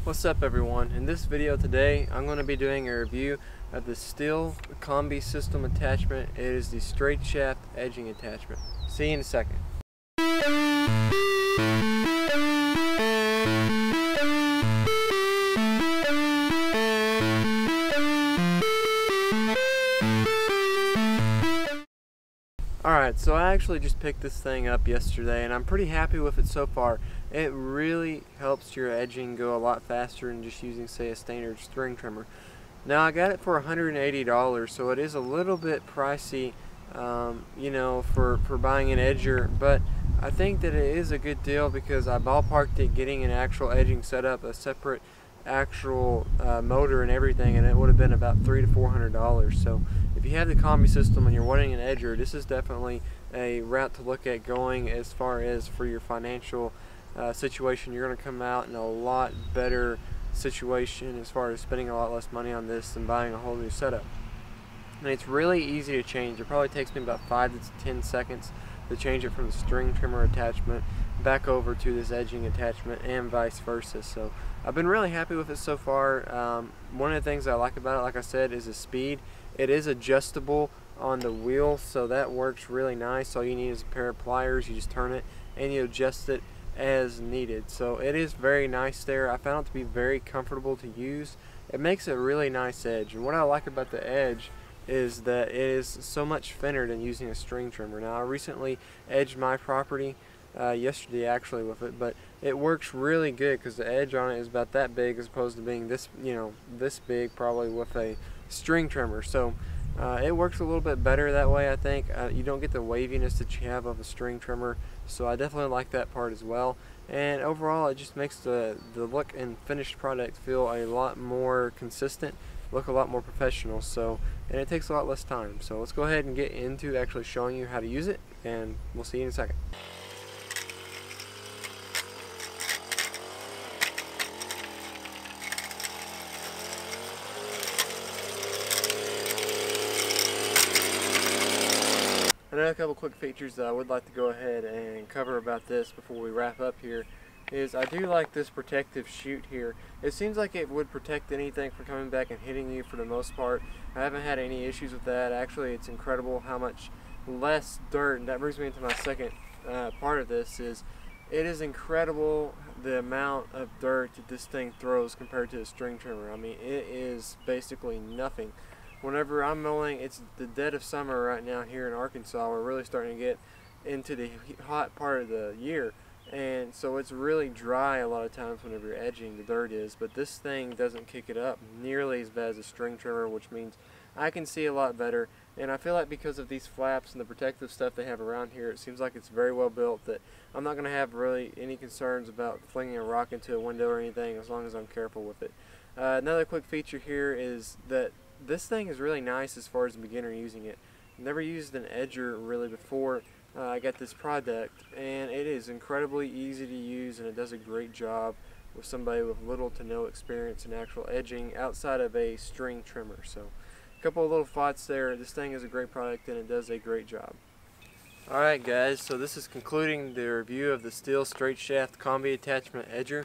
What's up everyone? In this video today I'm going to be doing a review of the Stihl Kombi system attachment. It is the straight shaft edging attachment. See you in a second. Alright, so I actually just picked this thing up yesterday and I'm pretty happy with it so far. It really helps your edging go a lot faster than just using, say, a standard string trimmer. Now I got it for $180, so it is a little bit pricey, you know, for buying an edger, but I think that it is a good deal because I ballparked it getting an actual edging setup, a separate actual motor and everything, and it would have been about $300 to $400. So if you have the Kombi system and you're wanting an edger, this is definitely a route to look at going as far as for your financial situation. You're going to come out in a lot better situation as far as spending a lot less money on this than buying a whole new setup. And it's really easy to change. It probably takes me about 5 to 10 seconds to change it from the string trimmer attachment back over to this edging attachment and vice versa. So I've been really happy with it so far. One of the things I like about it, like I said, is the speed. It is adjustable on the wheel, so that works really nice. All you need is a pair of pliers. You just turn it and you adjust it as needed. So it is very nice there. I found it to be very comfortable to use. It makes a really nice edge, and what I like about the edge is that it is so much thinner than using a string trimmer. Now I recently edged my property yesterday actually with it, but it works really good because the edge on it is about that big as opposed to being this, you know, this big probably with a string trimmer. So it works a little bit better that way, I think. You don't get the waviness that you have of a string trimmer, so I definitely like that part as well. And overall it just makes the look and finished product feel a lot more consistent, look a lot more professional, so, and it takes a lot less time. So let's go ahead and get into actually showing you how to use it, and we'll see you in a second. Another couple quick features that I would like to go ahead and cover about this before we wrap up here is I do like this protective chute here. It seems like it would protect anything from coming back and hitting you for the most part. I haven't had any issues with that. Actually, it's incredible how much less dirt, and that brings me into my second part of this, is it is incredible the amount of dirt that this thing throws compared to a string trimmer. I mean, it is basically nothing. Whenever I'm mowing, it's the dead of summer right now here in Arkansas. We're really starting to get into the hot part of the year, and so it's really dry a lot of times whenever you're edging, the dirt is, but this thing doesn't kick it up nearly as bad as a string trimmer, which means I can see a lot better. And I feel like because of these flaps and the protective stuff they have around here, it seems like it's very well built, that I'm not going to have really any concerns about flinging a rock into a window or anything as long as I'm careful with it. Another quick feature here is that this thing is really nice as far as a beginner using it. Never used an edger really before I got this product, and it is incredibly easy to use, and it does a great job with somebody with little to no experience in actual edging outside of a string trimmer. So a couple of little thoughts there. This thing is a great product and it does a great job. Alright guys, so this is concluding the review of the Stihl Straight Shaft Kombi Attachment Edger.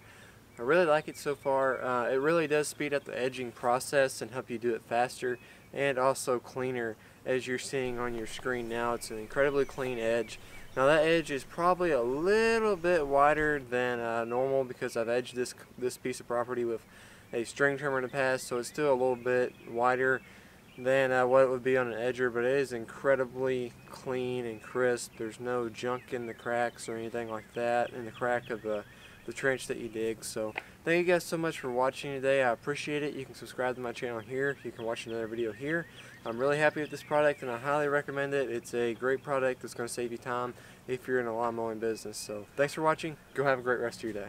I really like it so far. It really does speed up the edging process and help you do it faster and also cleaner, as you're seeing on your screen now. It's an incredibly clean edge. Now that edge is probably a little bit wider than normal because I've edged this piece of property with a string trimmer in the past, so it's still a little bit wider than what it would be on an edger, but it is incredibly clean and crisp. There's no junk in the cracks or anything like that in the crack of the trench that you dig. So thank you guys so much for watching today. I appreciate it. You can subscribe to my channel here. You can watch another video here. I'm really happy with this product and I highly recommend it. It's a great product that's going to save you time if you're in a lawn mowing business. So thanks for watching. Go have a great rest of your day.